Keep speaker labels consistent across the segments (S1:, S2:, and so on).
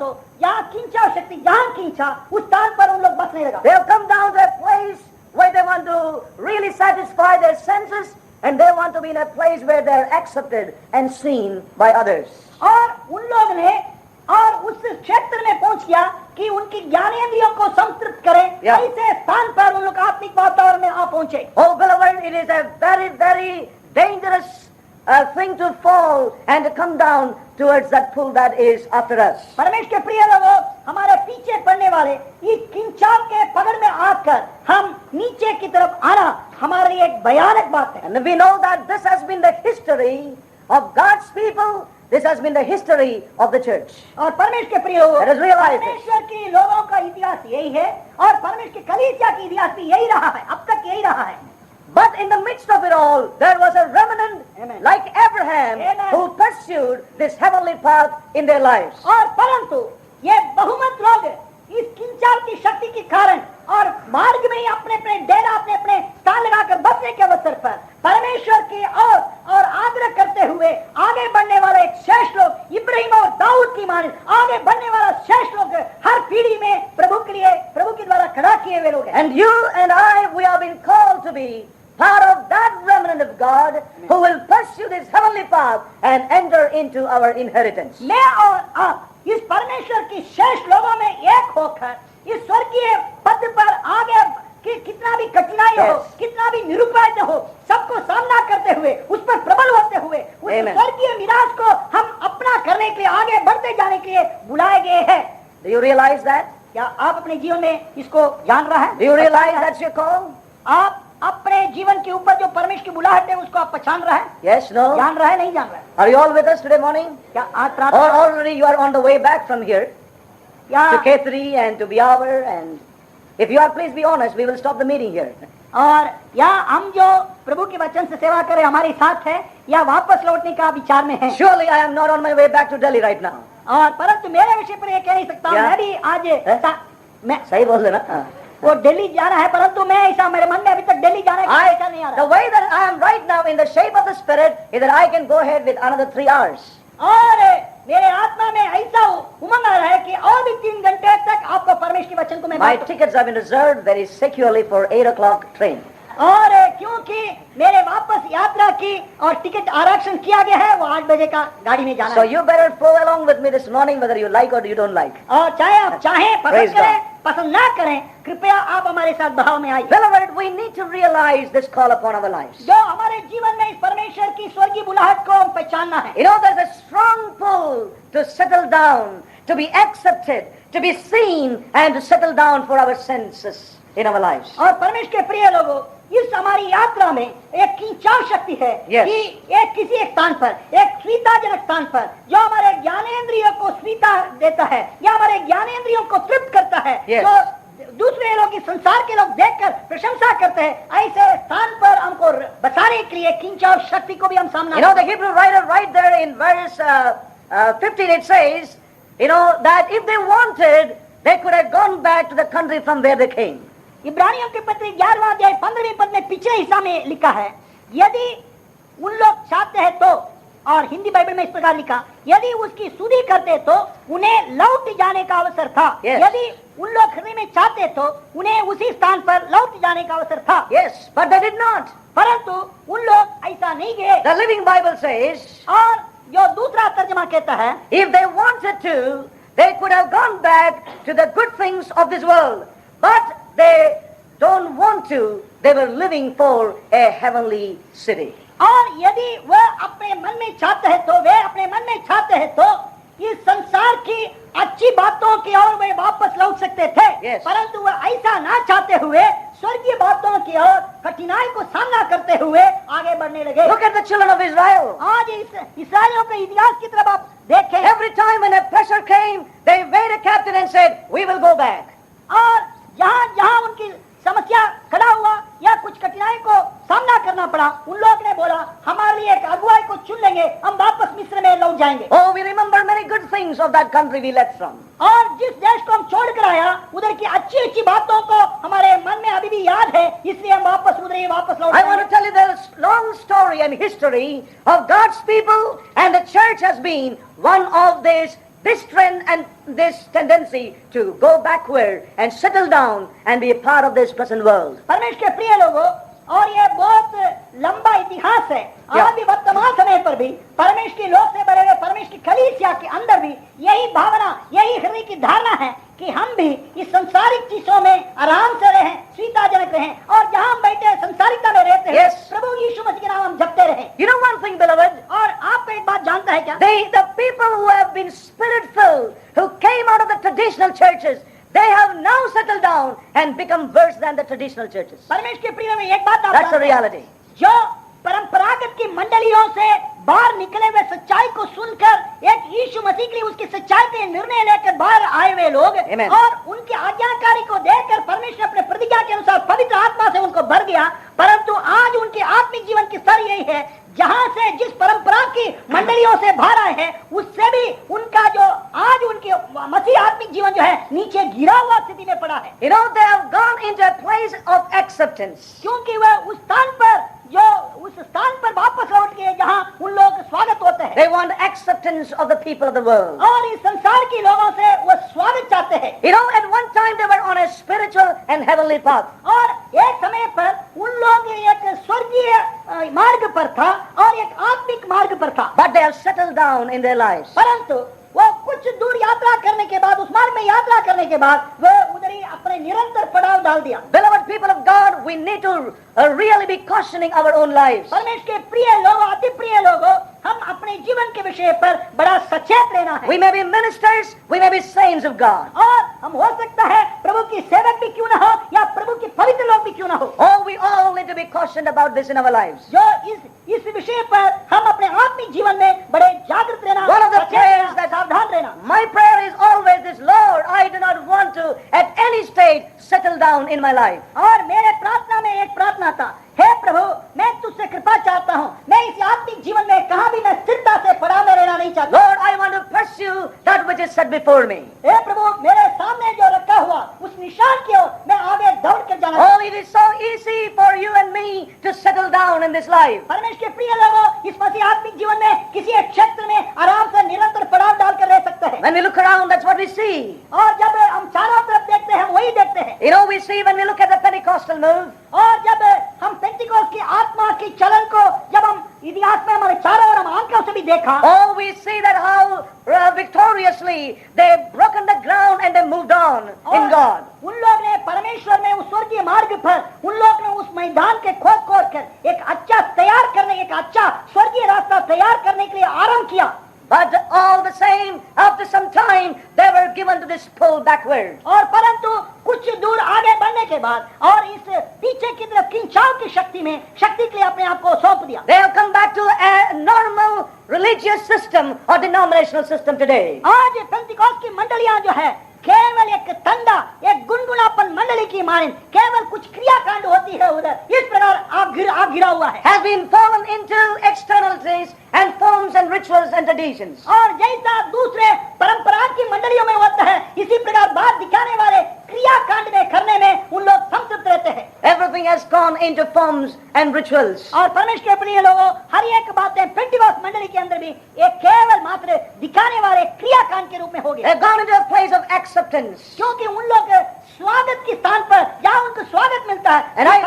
S1: तो यहाँ खींचा शक्ति, जहाँ खींचा उस स्थान पर उन लोग बसने लगा।
S2: They have come down to a place where they want to really satisfy their senses, and they want to be in a place where they are accepted and seen by others.
S1: और उन लोग ने और उस क्षेत्र में पहुंच गया कि उनकी ज्ञानेंद्रियों को संतृप्त करें,
S2: Yeah.
S1: ऐसे स्थान पर उन लोग आत्मिक वातावरण में आ पहुंचे।
S2: Oh, beloved, it is a very, very dangerous thing to fall and to come down towards that pull that is after us.
S1: परमेश्वर के प्रिय लोगों, हमारे पीछे पड़ने वाले इस खिंचाव के पकड़ में आकर हम नीचे की तरफ आना हमारे लिए एक भयानक बात है।
S2: And we know that this has been the history of God's people. This has been the history of the church.
S1: और परमेश्वर के प्रिय लोगों,
S2: Let us realize it.
S1: परमेश्वर के लोगों का इतिहास यही है और परमेश्वर की कलीसिया की इतिहास भी यही रहा है, अब तक यही रहा है।
S2: But in the midst of it all, there was a remnant
S1: Amen.
S2: like Abraham
S1: Amen.
S2: who pursued this heavenly path in their lives.
S1: और परंतु ये बहुमत लोग इस खिंचाव की शक्ति के कारण और मार्ग में ही अपने अपने डेरा, अपने अपने स्थान लगाकर बसने के अवसर पर परमेश्वर की और आग्रह करते हुए आगे बढ़ने वाला एक श्रेष्ठ लोग, इब्राहिम और दाऊद की माने आगे बढ़ने वाला श्रेष्ठ लोग हर पीढ़ी में प्रभु के लिए, प्रभु के द्वारा खड़ा किए हुए लोग हैं।
S2: And you and I, we have been called to be part of that remnant of God who will pursue this heavenly path and enter into our inheritance.
S1: मैं और आप इस परमेश्वर की श्रेष्ठ लोगों में एक होकर इस स्वर्गीय पद पर आगे कि कितना भी कठिनाई हो,
S2: Yes.
S1: कितना भी निरुपायता हो, सबको सामना करते हुए, उस पर प्रबल होते हुए, उस
S2: Amen.
S1: स्वर्गीय मिराज को हम अपना करने के लिए, आगे बढ़ते जाने के लिए बुलाए गए हैं।
S2: Do you realize that?
S1: क्या आप अपने जीवन में इसको जान रहा है?
S2: Do you realize that's your call?
S1: आप अपने जीवन के ऊपर जो परमेश्वर की बुलाहट है उसको आप पहचान रहा है?
S2: Yes, no?
S1: जान रहा है, नहीं जान रहा है?
S2: Are you all with us today morning?
S1: क्या आज
S2: Or
S1: प्रार्थना
S2: already you are on the way back from here
S1: क्या
S2: to K3 and to Biawar, and if you are, please be honest, we will stop the meeting here.
S1: और या हम जो प्रभु के वचन से सेवा करें हमारे साथ है या वापस लौटने का विचार में है।
S2: Surely I am not on my way back to Delhi right now.
S1: और परंतु मेरे विषय पर ये कह नहीं सकता हूं,
S2: क्या?
S1: मैं भी आज मैं
S2: सही बोल रहे ना?
S1: वो दिल्ली जाना है, परंतु मैं ऐसा मेरे मन में अभी तक दिल्ली जाने का ऐसा नहीं आ
S2: The
S1: रहा।
S2: way that I am right now in the shape of the Spirit is that I can go ahead with another 3 hours.
S1: और मेरे आत्मा में ऐसा उमंग आ रहा है कि और भी 3 घंटे तक आपको परमेश्वर के वचन को मैं
S2: My
S1: बांटूं।
S2: tickets have been reserved very securely for 8 o'clock train.
S1: और क्योंकि मेरे वापस यात्रा की और टिकट आरक्षण किया गया है, वो 8 बजे का गाड़ी में जाना
S2: So
S1: है।
S2: you better flow along with me this morning whether you like or you don't like.
S1: और चाहे आप चाहें,
S2: Praise
S1: पसंद करें, पसंद ना करें, कृपया आप हमारे साथ भाव में आइए।
S2: Beloved, we need to realize this call upon our lives.
S1: जो हमारे जीवन में इस परमेश्वर की स्वर्गीय बुलाहट को हम पहचानना है।
S2: You know, there's a strong pull to settle down, to be accepted, to be seen, and to settle down for our senses in our lives.
S1: और परमेश्वर के प्रिय लोगों, इस हमारी यात्रा में एक खिंचाव शक्ति है
S2: Yes.
S1: कि एक किसी एक स्थान पर, एक स्वीताजनक स्थान पर जो हमारे ज्ञानेंद्रियों को स्वीता देता है या हमारे ज्ञानेंद्रियों को तृप्त करता है,
S2: Yes.
S1: जो दूसरे लोग, इस संसार के लोग देखकर प्रशंसा करते हैं, ऐसे स्थान पर हमको बसाने के लिए खिंचाव शक्ति को भी हम सामना
S2: You know, the Hebrew writer right there in verse 15, it says, you know, that if they wanted, they could have gone back to the country from where they came.
S1: इब्रानियों के पत्र 11वां अध्याय 15वें पद में पिछले हिस्सा में लिखा है, यदि उन लोग चाहते हैं तो, और हिंदी बाइबल में इस प्रकार लिखा, यदि उसकी सुधि करते तो उन्हें लौट जाने का अवसर था।
S2: Yes.
S1: यदि उन लोग खरीदने में चाहते तो उन्हें उसी स्थान पर लौट जाने का अवसर था।
S2: Yes, but they did not.
S1: परंतु उन लोग ऐसा नहीं गए।
S2: The Living Bible says,
S1: और जो दूसरा तर्जमा कहता है,
S2: if they wanted to, they could have gone back to the good things of this world. But they don't want to. They were living for a heavenly city.
S1: और यदि वह अपने मन में चाहते हैं तो, वे अपने मन में चाहते हैं तो इस संसार की अच्छी बातों की ओर वे वापस लौट सकते थे।
S2: Yes.
S1: परंतु वह ऐसा ना चाहते हुए स्वर्गीय बातों की ओर कठिनाई को सामना करते हुए आगे बढ़ने लगे।
S2: Look at the children of Israel.
S1: आज इस्राएलियों के इतिहास की तरफ आप देखें।
S2: Every time when a pressure came, they weighed a captain and said, we will go back.
S1: और जहाँ जहाँ उनकी समस्या खड़ा हुआ या कुछ कठिनाई को सामना करना पड़ा, उन लोग ने बोला हमारे लिए एक अगुवाई को चुन लेंगे, हम वापस मिस्र में लौट जाएंगे।
S2: Oh, we remember many good things of that country we left from.
S1: और जिस देश को हम छोड़ कर आया, उधर की अच्छी अच्छी बातों को हमारे मन में अभी भी याद है, इसलिए हम वापस उधर ही वापस लौट
S2: I want
S1: आए।
S2: to tell you the long story and history of God's people, and the church has been one of these this trend and this tendency to go backward and settle down and be a part of this present world.
S1: परमेश्वर के प्रिय लोगों, और ये बहुत लंबा इतिहास है। आज भी वर्तमान समय पर भी परमेश्वर के लोग से भरे हुए परमेश्वर की कलीसिया के अंदर भी यही भावना, यही हृदय की धारणा है कि हम भी इस संसारिक चीजों में आराम से रहें, सुविधाजनक रहें, और जहां हम बैठे हैं संसारिकता में रहते हैं, प्रभु यीशु मसीह के नाम हम जपते रहें।
S2: You know one thing, beloved?
S1: और आपको एक बात जानता है क्या?
S2: The people who have been spirit-filled, who came out of the traditional churches, they have now settled down and become worse than the traditional churches.
S1: परमेश्वर के प्रिय में एक बात आप
S2: That's the
S1: जानते हैं,
S2: reality.
S1: जो परंपरागत की मंडलियों से बाहर निकले हुए सच्चाई को सुनकर एक यीशु मसीह के लिए उसकी सच्चाई के निर्णय लेकर बाहर आए हुए लोग
S2: Amen.
S1: और उनकी आज्ञाकारी को देखकर परमेश्वर अपने प्रतिज्ञा के अनुसार पवित्र आत्मा से उनको भर गया, परंतु आज उनके आत्मिक जीवन की स्तर यही है, जहां से जिस परंपरा की मंडलियों से बाहर आए हैं उससे भी उनका जो आज उनके मसीह आत्मिक जीवन जो है नीचे गिरा हुआ स्थिति में पड़ा है।
S2: You know, they have gone into a place of acceptance.
S1: क्योंकि वह उस स्थान पर वापस लौट गए जहां उन लोगों का स्वागत होता है।
S2: They want acceptance of the people of the world.
S1: और इस संसार के लोगों से वो स्वागत चाहते हैं।
S2: You know, at one time they were on a spiritual and heavenly path.
S1: और एक समय पर उन लोग एक स्वर्गीय मार्ग पर था और एक आत्मिक मार्ग पर था,
S2: But they have settled down in their lives.
S1: परंतु वो कुछ दूर यात्रा करने के बाद, उस मार्ग में यात्रा करने के बाद वो उधर ही अपने निरंतर पड़ाव डाल दिया।
S2: Beloved people of God, we need to really be cautioning our own lives.
S1: परमेश्वर के प्रिय लोगों, अति प्रिय लोगों, हम अपने जीवन के विषय पर बड़ा सचेत रहना है।
S2: We may be ministers, we may be saints of God.
S1: और हम हो सकता है प्रभु की सेवक भी क्यों ना हो या प्रभु के पवित्र लोग भी क्यों ना हो।
S2: Oh, we all need to be cautioned about this in our lives.
S1: जो इस विषय पर हम अपने आत्मिक जीवन में बड़े जागृत रहना,
S2: One of the
S1: सचेत
S2: prayers
S1: रहना,
S2: that
S1: सावधान रहना।
S2: My prayer is always this, Lord, I do not want to at any stage settle down in my life.
S1: और मेरे प्रार्थना में एक प्रार्थना था, हे प्रभु, मैं तुझसे कृपा चाहता हूँ, मैं इस आत्मिक जीवन में कहाँ भी मैं स्थिरता से पड़ा में रहना नहीं चाहता।
S2: Lord, I want to pursue that which is set before me.
S1: हे प्रभु, मेरे सामने जो रखा हुआ उस निशान की ओर मैं आगे दौड़ कर जाना।
S2: Oh, it is so easy for you and me to settle down in this life.
S1: परमेश्वर के प्रिय लोगों, इस मसीह आत्मिक जीवन में किसी एक क्षेत्र में आराम से निरंतर पड़ाव डालकर रह सकते हैं।
S2: When we look around, that's what we see.
S1: और जब हम चारों तरफ देखते हैं, हम वही देखते हैं।
S2: You know, we see when we look at the Pentecostal move,
S1: और जब हम पेंटिकोस की आत्मा की चलन को जब हम इतिहास में हमारे चारों ओर हम आंखों से भी देखा,
S2: oh, we see that how victoriously they've broken the ground and they moved on in God.
S1: उन लोग ने परमेश्वर में उस स्वर्गीय मार्ग पर उन लोग ने उस मैदान के खोद कर एक अच्छा तैयार करने, एक अच्छा स्वर्गीय रास्ता तैयार करने के लिए आरंभ किया।
S2: But all the same, after some time, they were given to this pull backward.
S1: और परंतु कुछ दूर आगे बढ़ने के बाद और इस पीछे की तरफ खिंचाव की शक्ति के लिए अपने आप को सौंप दिया।
S2: They have come back to a normal religious system or denominational system today.
S1: आज पेंटिकोस की मंडलियां जो है केवल एक तंदा, एक गुनगुनापन मंडली की मानिंद केवल कुछ क्रियाकांड होती है उधर, इस प्रकार आप गिरा हुआ है।
S2: Has been fallen into externalities and forms and rituals and traditions.
S1: और जैसा दूसरे परंपरा की मंडलियों में होता है, इसी प्रकार बात दिखाने वाले क्रियाकांड में करने में उन लोग संतृप्त रहते हैं।
S2: Everything has gone into forms and rituals.
S1: और परमेश्वर के प्रिय लोगों, हर एक बातें पेंटिकोस मंडली के अंदर भी एक केवल मात्र दिखाने वाले क्रियाकांड के रूप में हो गई।
S2: They've gone into a place of acceptance.
S1: क्योंकि उन लोग स्वागत के स्थान पर जहाँ उनको स्वागत मिलता है,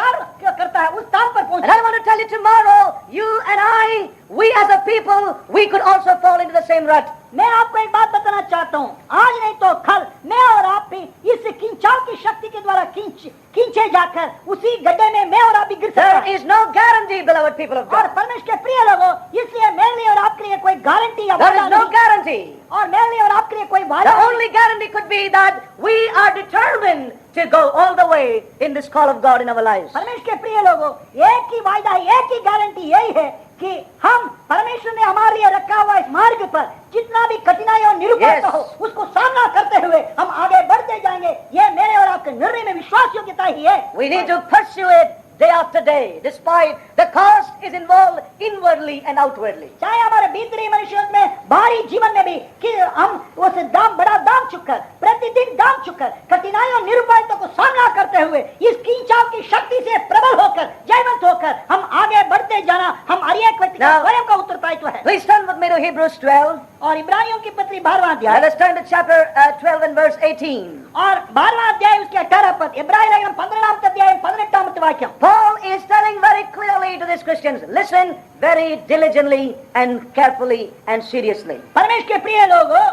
S1: करता है, उस स्थान पर पहुंचते
S2: And I want to tell you tomorrow, you and I, we as a people, we could also fall into the same rut.
S1: मैं आपको एक बात बताना चाहता हूँ, आज नहीं तो कल मैं और आप भी इस खिंचाव की शक्ति के द्वारा खींचे जाकर उसी गड्ढे में मैं और आप भी गिर सकते हैं।
S2: There is no guarantee, beloved people of
S1: और
S2: God.
S1: परमेश्वर के प्रिय लोगों, इसलिए मेरे लिए और आपके लिए कोई गारंटी या
S2: There
S1: वादा
S2: is no
S1: नहीं,
S2: guarantee.
S1: और मेरे लिए और आपके लिए कोई
S2: The
S1: वादा नहीं।
S2: only guarantee could be that we are determined to go all the way in this call of God in our lives.
S1: परमेश्वर के प्रिय लोगों, एक ही वायदा, एक ही गारंटी यही है कि हम परमेश्वर ने हमारे लिए रखा हुआ इस मार्ग पर जितना भी कठिनाई और निरुपणता हो, उसको सामना करते हुए हम आगे बढ़ते जाएंगे। ये मेरे और आपके निर्णय में विश्वास योग्यता ही है।
S2: We need to pursue it day after day, despite the cost is involved inwardly and outwardly.
S1: चाहे हमारे भीतरी मनुष्य में बाहरी जीवन में भी कि हम उस बड़ा दाम चुककर प्रति प्रतिदिन दाम चुकर कठिनाइयों निरुपायतों को सामना करते हुए इस खिंचाव की शक्ति से प्रबल होकर जयवंत होकर हम आगे बढ़ते जाना हम हर एक व्यक्ति का स्वयं का उत्तरदायित्व है।
S2: Please turn with me to Hebrews 12.
S1: और इब्रानियों की पत्री 12वां अध्याय
S2: Let us turn to chapter 12 and verse 18.
S1: और 12वां अध्याय उसके 18 पद, इब्रानी लेखन 15वां अध्याय 18वां वाक्य।
S2: Paul is telling very clearly to these Christians, listen very diligently and carefully and seriously.
S1: परमेश्वर के प्रिय लोगों,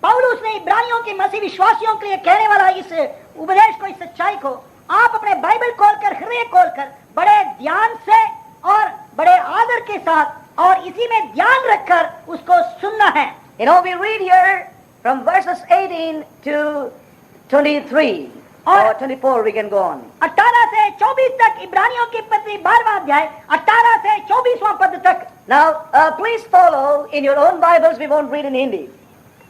S1: पौलुस ने इब्रानियों के मसीह विश्वासियों के लिए कहने वाला इस उपदेश को, इस सच्चाई को आप अपने बाइबल खोलकर, हृदय खोलकर बड़े ध्यान से और बड़े आदर के साथ और इसी में ध्यान रखकर उसको सुनना है।
S2: You know, we read here from verses 18 to 23 or 24 we can go on.
S1: 18 से 24 तक इब्रानियों की पत्री 12वां अध्याय 18 से 24वां पद तक।
S2: Now, please follow in your own Bibles. We won't read in Hindi.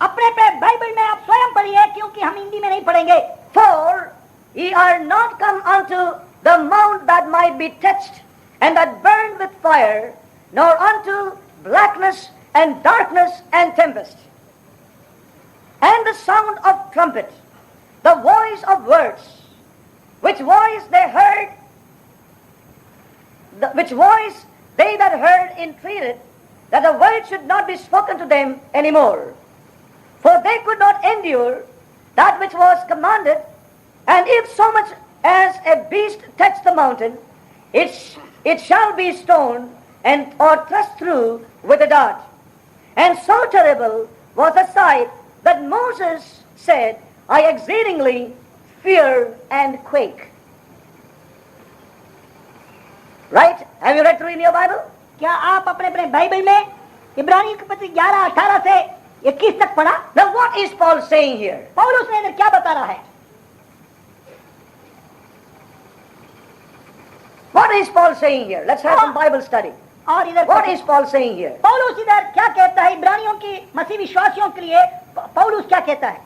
S1: अपने बाइबल में आप स्वयं पढ़िए क्योंकि हम हिंदी में नहीं पढ़ेंगे।
S2: For ye are not come unto the mount that might be touched and that burned with fire, nor unto blackness and darkness and tempest, and the sound of trumpet, the voice of words, which voice they heard, which voice they that heard entreated, that the word should not be spoken to them any more. For they could not endure that which was commanded, and if so much as a beast touch the mountain, it shall be stoned and or thrust through with a dart. And so terrible was the sight that Moses said, I exceedingly fear and quake. Right? Have you read through in your Bible?
S1: क्या आप अपने अपने Bible में इब्रानियों की पत्री 11, 18 से 21 तक पढ़ा?
S2: Now what is Paul saying here?
S1: पौलुस ने इधर क्या बता रहा है?
S2: What is Paul saying here? Let's have some Bible study.
S1: और इधर
S2: What is Paul saying here?
S1: पौलुस इधर क्या कहता है इब्रानियों की मसीह विश्वासियों के लिए? पौलुस क्या कहता है?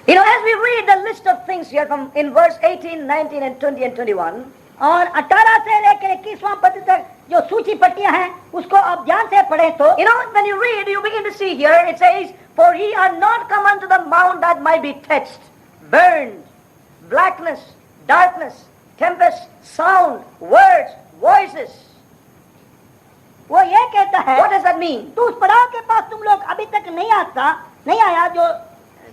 S2: You know, as we read the list of things here from in verse 18, 19 and 20 and 21,
S1: और 18 से लेकर 21वां पद तक जो सूची पट्टियां हैं उसको आप ध्यान से पढ़ें तो
S2: you know, when you read, you begin to see here, it says, for ye are not come unto the mount that might be touched, burned, blackness, darkness, tempest, sound, words, voices.
S1: वो ये कहता है,
S2: What does that mean?
S1: तो उस पड़ाव के पास तुम लोग अभी तक नहीं आया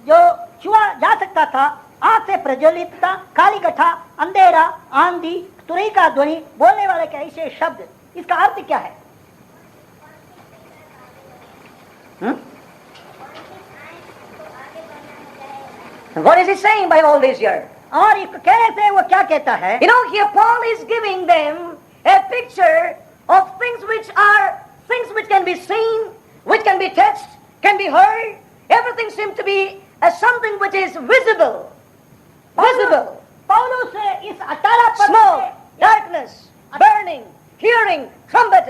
S1: जो छुआ जा सकता था, आग से प्रज्वलित था, काली गठा, अंधेरा, आंधी, तुरही का ध्वनि, बोलने वाले के ऐसे शब्द। इसका अर्थ क्या है?
S2: What is he saying by all this here?
S1: और इसको कहने से वो क्या कहता है?
S2: You know, here Paul is giving them a picture of things which can be seen, which can be touched, can be heard. Everything seems to be as something which is visible. Visible.
S1: पौलुस इस 18 पद
S2: Smoke, darkness, burning, hearing, trumpet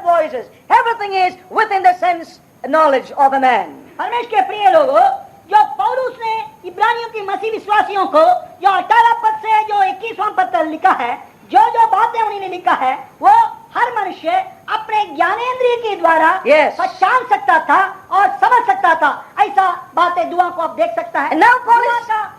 S2: voices. Everything is within the sense knowledge of a man.
S1: परमेश्वर के प्रिय लोगों, जो पौलुस ने इब्रानियों की मसीह विश्वासियों को जो 18 पद से जो 21वां पद तक लिखा है, जो बातें उन्होंने लिखा है, वो हर मनुष्य अपने ज्ञानेंद्रिय के द्वारा पहचान सकता था और समझ सकता था। ऐसा बातें दुआ को आप देख सकता है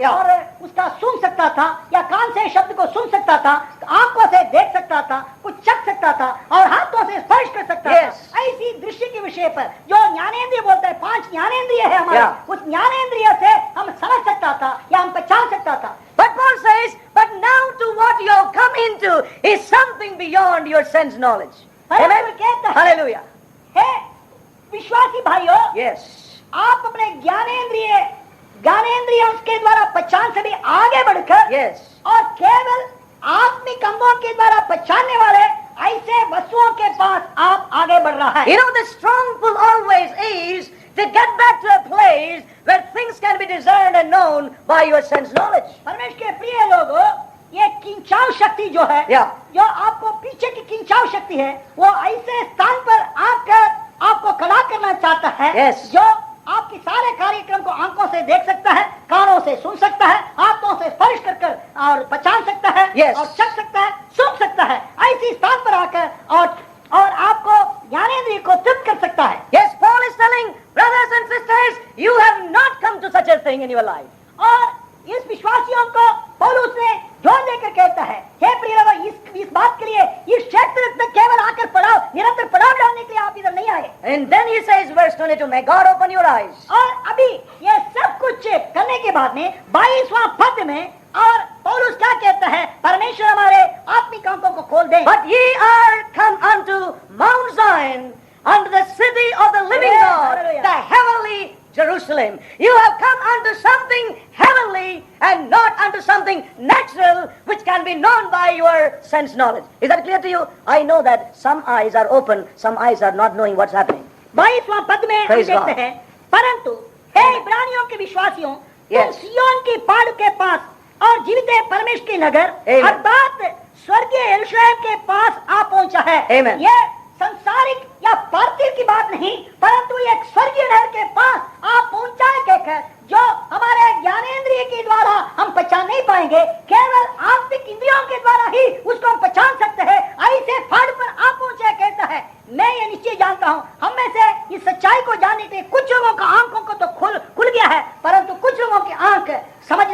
S1: और उसका सुन सकता था, या कान से शब्द को सुन सकता था, आंखों से देख सकता था, कुछ चख सकता था और हाथों से स्पर्श कर सकता था। ऐसी दृश्य के विषय पर जो ज्ञानेंद्रिय बोलता है, 5 ज्ञानेंद्रिय है हमारे, उस ज्ञानेंद्रिय से हम समझ सकता था या हम पहचान सकता था।
S2: But Paul says, but now to what you have come into is something beyond your sense knowledge. Amen? Hallelujah.
S1: हे विश्वासी भाइयों,
S2: Yes.
S1: आप अपने ज्ञानेंद्रियों के द्वारा पहचान से भी आगे बढ़कर
S2: Yes.
S1: और केवल आत्मिक अंगों के द्वारा पहचानने वाले ऐसे वस्तुओं के पास आप आगे बढ़ रहा है।
S2: You know, the strong pull always is to get back to a place where things can be discerned and known by your sense knowledge.
S1: परमेश्वर के प्रिय लोगों, ये किंचाव शक्ति जो है, जो आपको पीछे की किंचाव शक्ति है, वो ऐसे स्थान पर आकर आपको खड़ा करना चाहता है, जो आपके सारे कार्यक्रम को आंखों से देख सकता है, कानों से सुन सकता है, हाथों से स्पर्श कर और पहचान सकता है, और चख सकता है, सुन सकता है। ऐसी स्थान पर आकर और आपको ज्ञानेंद्रिय को तृप्त कर सकता है।
S2: Yes, Paul something in your life.
S1: और इस विश्वासियों को पौलुस ने जोर देकर कहता है, हे प्रिय लोगों, इस बात के लिए इस क्षेत्र में केवल आकर पड़ाव, निरंतर पड़ाव डालने के लिए आप इधर नहीं आए।
S2: And then he says, verse 22, may God open your eyes.
S1: और अभी ये सब कुछ करने के बाद में 22वां पद में और पौलुस क्या कहता है, परमेश्वर हमारे आत्मिक आंखों को खोल दे।
S2: But ye are come unto Mount Zion, unto the city of the living God,
S1: Hallelujah.
S2: the heavenly Jerusalem. You have come unto something heavenly and not unto something natural which can be known by your sense knowledge. Is that clear to you? I know that some eyes are open, some eyes are not knowing what's happening.
S1: 22वां पद में हम
S2: Praise
S1: देखते
S2: God.
S1: हैं, परंतु हे इब्रानियों के विश्वासियों, तुम
S2: Yes.
S1: सिय्योन की पहाड़ के पास और जीवित परमेश्वर के नगर
S2: Amen.
S1: अर्थात स्वर्गीय यरूशलेम के पास आ पहुंचा है।
S2: Amen.
S1: ये संसारिक या पार्थिव की बात नहीं, परंतु ये एक स्वर्गीय नगर के पास आप पहुंचा है कहकर जो हमारे ज्ञानेंद्रिय के द्वारा हम पहचान नहीं पाएंगे, केवल आत्मिक इंद्रियों के द्वारा ही उसको हम पहचान सकते हैं। ऐसे पहाड़ पर आप पहुंचे कहता है। मैं ये निश्चय जानता हूँ, हम में से इस सच्चाई को जानने के लिए कुछ लोगों का आंखों को तो खुल गया है, परंतु कुछ लोगों की आंख समझ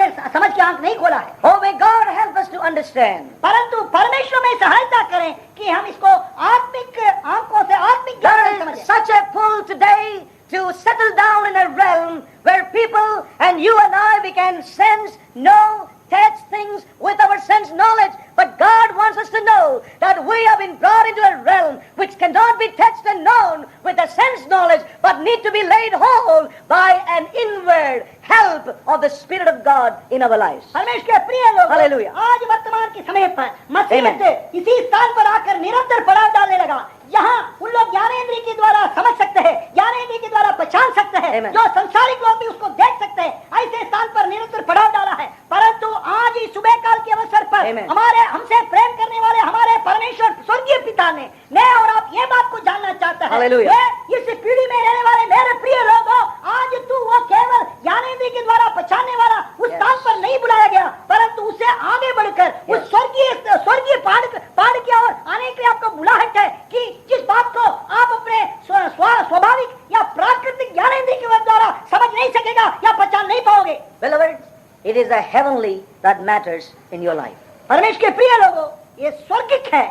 S1: की आंख नहीं खोला है।
S2: Oh, may God help us to understand.
S1: परंतु परमेश्वर में सहायता करें कि हम इसको आत्मिक आंखों से आत्मिक ज्ञान से
S2: There
S1: समझें।
S2: is such a pull today to settle down in a realm where people and you and I, we can sense, know, touch things with our sense knowledge. But God wants us to know that we have been brought into a realm which cannot be touched and known with the sense knowledge, but need to be laid hold by an inward help of the Spirit of God in our lives.
S1: परमेश्वर के प्रिय लोग,
S2: Hallelujah.
S1: आज वर्तमान के समय पर मसीह
S2: Amen.
S1: से इसी स्थान पर आकर निरंतर पड़ाव डालने लगा। यहाँ उन लोग ज्ञानेंद्रिय के द्वारा समझ सकते हैं, ज्ञानेंद्रिय के द्वारा पहचान सकते हैं,
S2: Amen.
S1: जो संसारिक लोग भी उसको देख सकते हैं। ऐसे स्थान पर निरंतर पड़ाव डाला है, परंतु आज इस सुबह काल के अवसर पर
S2: Amen.
S1: हमारे हमसे प्रेम करने वाले हमारे परमेश्वर स्वर्गीय पिता ने मैं और आप ये बात को जानना चाहता है।
S2: Hallelujah.
S1: इस पीढ़ी में रहने वाले मेरे प्रिय लोगों, आज तू वो केवल ज्ञानेंद्रिय के द्वारा पहचानने वाला उस स्थान पर नहीं बुलाया गया, परंतु उससे आगे बढ़कर उस स्वर्गीय पहाड़ की ओर आने के लिए आपको बुलाहट है कि जिस बात को आप अपने स्वाभाविक या प्राकृतिक ज्ञानेंद्रिय के द्वारा समझ नहीं सकेगा या पहचान नहीं पाओगे।
S2: Beloved, it is the heavenly that matters in your life.
S1: परमेश्वर के प्रिय लोगों, ये स्वर्गिक है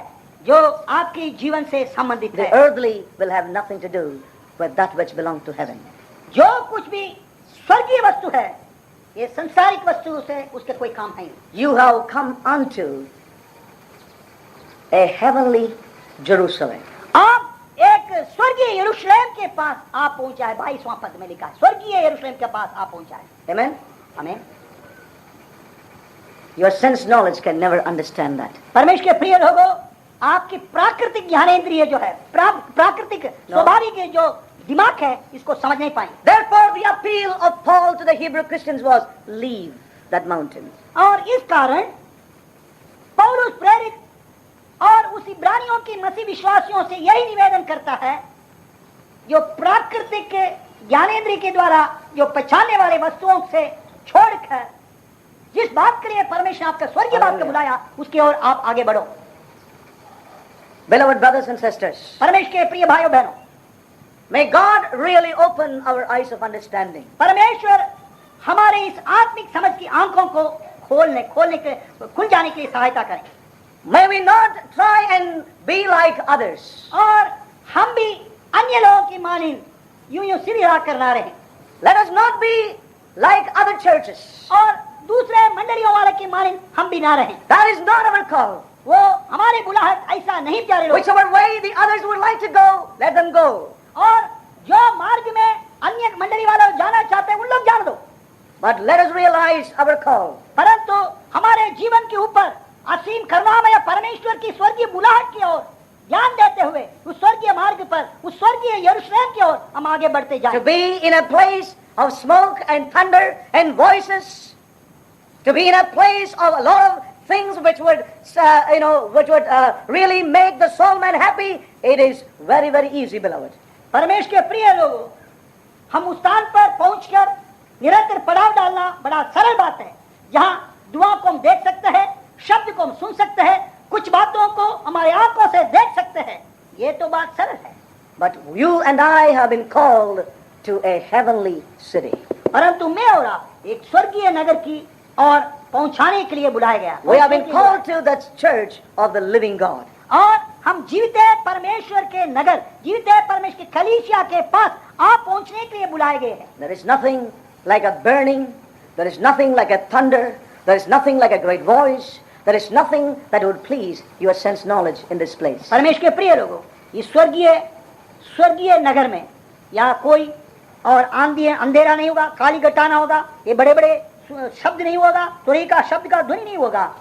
S1: जो आपके जीवन से संबंधित
S2: The
S1: है।
S2: earthly will have nothing to do with that which belongs to heaven.
S1: जो कुछ भी स्वर्गीय वस्तु है, ये संसारिक वस्तु से उसके कोई काम नहीं।
S2: You have come unto a heavenly Jerusalem.
S1: आप एक स्वर्गीय यरूशलेम के पास आप पहुंचा है। 22वां पद में लिखा है, स्वर्गीय यरूशलेम के पास आप पहुंचा है।
S2: Amen?
S1: आमीन।
S2: Your sense knowledge can never understand that.
S1: परमेश्वर के प्रिय लोगों, आपकी प्राकृतिक ज्ञानेंद्रिय जो है, प्राकृतिक स्वाभाविक जो दिमाग है, इसको समझ नहीं पाएंगे।
S2: Therefore, the appeal of Paul to the Hebrew Christians was, leave that mountain.
S1: और इस कारण पौलुस प्रेरित और उस इब्रानियों की मसीह विश्वासियों से यही निवेदन करता है, जो प्राकृतिक ज्ञानेंद्रिय के द्वारा जो पहचानने वाले वस्तुओं से छोड़कर जिस बात के लिए परमेश्वर आपका स्वर्गीय बात को बुलाया, उसकी ओर आप आगे बढ़ो।
S2: Beloved brothers and sisters,
S1: परमेश्वर के प्रिय भाइयों बहनों,
S2: may God really open our eyes of understanding.
S1: परमेश्वर हमारे इस आत्मिक समझ की आंखों को खुल जाने के लिए सहायता करें।
S2: May we not try and be like others.
S1: और हम भी अन्य लोगों की मानिंद यूं सीधी राह कर ना रहे।
S2: Let us not be like other churches.
S1: और दूसरे मंडलियों वाले की मानिंद हम भी ना रहे।
S2: That is not our call.
S1: वो हमारे बुलाहट ऐसा नहीं प्यारे लोग।
S2: Whichever way the others would like to go, let them go.
S1: और जो मार्ग में अन्य मंडली वाले जाना चाहते हैं उन लोग जान दो,
S2: But let us realize our call.
S1: परंतु हमारे जीवन के ऊपर असीम करुणामय परमेश्वर की स्वर्गीय बुलाहट की ओर ध्यान देते हुए उस स्वर्गीय मार्ग पर, उस स्वर्गीय यरूशलेम की ओर हम आगे बढ़ते
S2: To
S1: जाएं।
S2: be in a place of smoke and thunder and voices, to be in a place of a lot of things which would, really make the soul man happy, it is very, very easy, beloved.
S1: परमेश्वर के प्रिय लोगों, हम उस स्थान पर पहुंचकर निरंतर पड़ाव डालना बड़ा सरल बात है, जहाँ दुआ को हम देख सकते हैं, शब्द को हम सुन सकते हैं, कुछ बातों को हमारे आंखों से देख सकते हैं। ये तो बात सरल है।
S2: But you and I have been called to a heavenly city.
S1: परंतु मैं और आप एक स्वर्गीय नगर की और पहुंचाने के लिए बुलाया गया।
S2: We have been called to the church of the living God.
S1: और हम जीवित परमेश्वर के नगर, जीवित परमेश्वर के कलीसिया के पास आप पहुंचने के लिए बुलाए गए हैं।
S2: There is nothing like a burning, there is nothing like a thunder, there is nothing like a great voice, there is nothing that would please your sense knowledge in this place.
S1: परमेश्वर के प्रिय लोगों, इस स्वर्गीय नगर में या कोई और आंधी अंधेरा नहीं होगा, काली घटा ना होगा, ये बड़े बड़े शब्द नहीं होगा, तुरही का शब्द का ध्वनि नहीं होगा,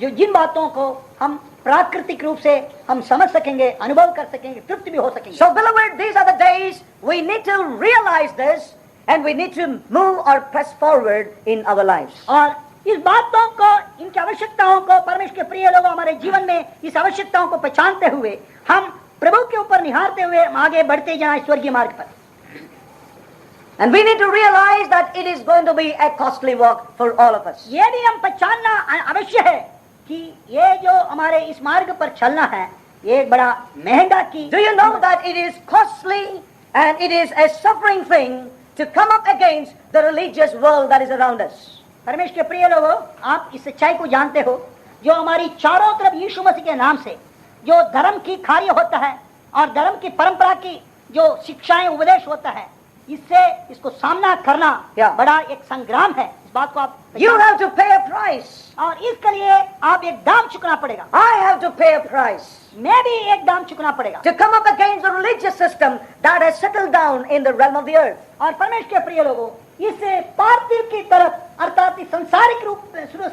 S1: जो जिन बातों को हम प्राकृतिक रूप से हम समझ सकेंगे, अनुभव कर सकेंगे, तृप्त भी हो सकेंगे।
S2: So beloved, these are the days we need to realize this and we need to move or press forward in our lives.
S1: और इस बातों को, इनकी आवश्यकताओं को, परमेश्वर के प्रिय लोगों, हमारे जीवन में इस आवश्यकताओं को पहचानते हुए हम प्रभु के ऊपर निहारते हुए हम आगे बढ़ते जाएं स्वर्गीय मार्ग पर।
S2: And we need to realize that it is going to be a costly walk for all of us.
S1: ये भी हम पहचानना अवश्य है कि ये जो हमारे इस मार्ग पर चलना है, ये बड़ा महंगा की।
S2: Do you know that it is costly and it is a suffering thing to come up against the religious world that is around us?
S1: परमेश्वर के प्रिय लोगों, आप इस सच्चाई को जानते हो, जो हमारी चारों तरफ यीशु मसीह के नाम से जो धर्म की कार्य होता है और धर्म की परंपरा की जो शिक्षाएं उपदेश होता है, इससे इसको सामना करना बड़ा एक संग्राम है। इस बात को आप
S2: You have to pay a price.
S1: और इसके लिए आप एक दाम चुकाना पड़ेगा।
S2: I have to pay a price.
S1: मैं भी एक दाम चुकाना पड़ेगा।
S2: To come up against the religious system that has settled down in the realm of the earth.
S1: और परमेश्वर के प्रिय लोगों, इस पार्थिव की तरफ अर्थात सांसारिक रूप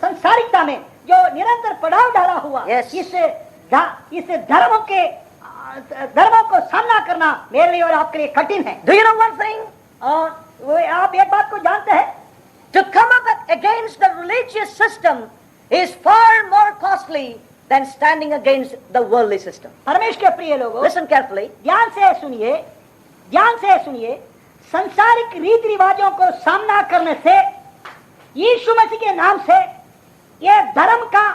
S1: सांसारिकता में जो निरंतर पड़ाव डाला हुआ,
S2: Yes.
S1: इससे धर्मों को सामना करना मेरे लिए और आपके लिए कठिन है।
S2: Do you know one thing?
S1: और आप एक बात को जानते हैं,
S2: To come up against the religious system is far more costly than standing against the worldly system.
S1: परमेश्वर के प्रिय लोगों,
S2: Listen carefully.
S1: ध्यान से सुनिए, संसारिक रीति रिवाजों को सामना करने से, यीशु मसीह के नाम से, ये धर्म का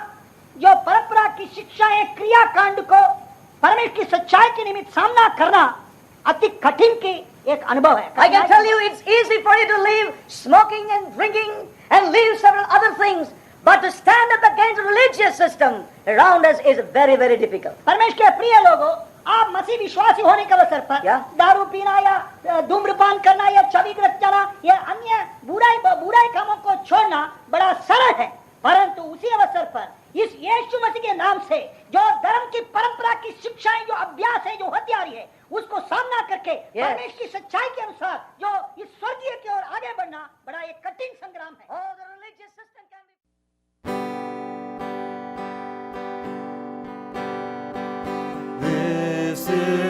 S1: जो परंपरा की शिक्षाएं, क्रियाकांड को परमेश्वर की सच्चाई के निमित्त सामना करना अति कठिन की एक अनुभव है।
S2: I can tell you it's easy for you to leave smoking and drinking and leave several other things, but to stand up against the religious system around us is very, very difficult.
S1: परमेश्वर के प्रिय लोगों, आप मसीह विश्वासी होने के अवसर पर दारू पीना या धूम्रपान करना या छवि ग्रस्त जाना या अन्य बुराई कामों को छोड़ना बड़ा सरल है, परंतु उसी अवसर पर इस यीशु मसीह के नाम से जो धर्म की परंपरा की शिक्षाएं, जो अभ्यास है, जो हथियारी है, उसको सामना करके परमेश्वर की सच्चाई के अनुसार जो इस स्वर्गीय की ओर आगे बढ़ना बड़ा एक कठिन संग्राम है।
S2: Oh, the religious system can be...
S3: This is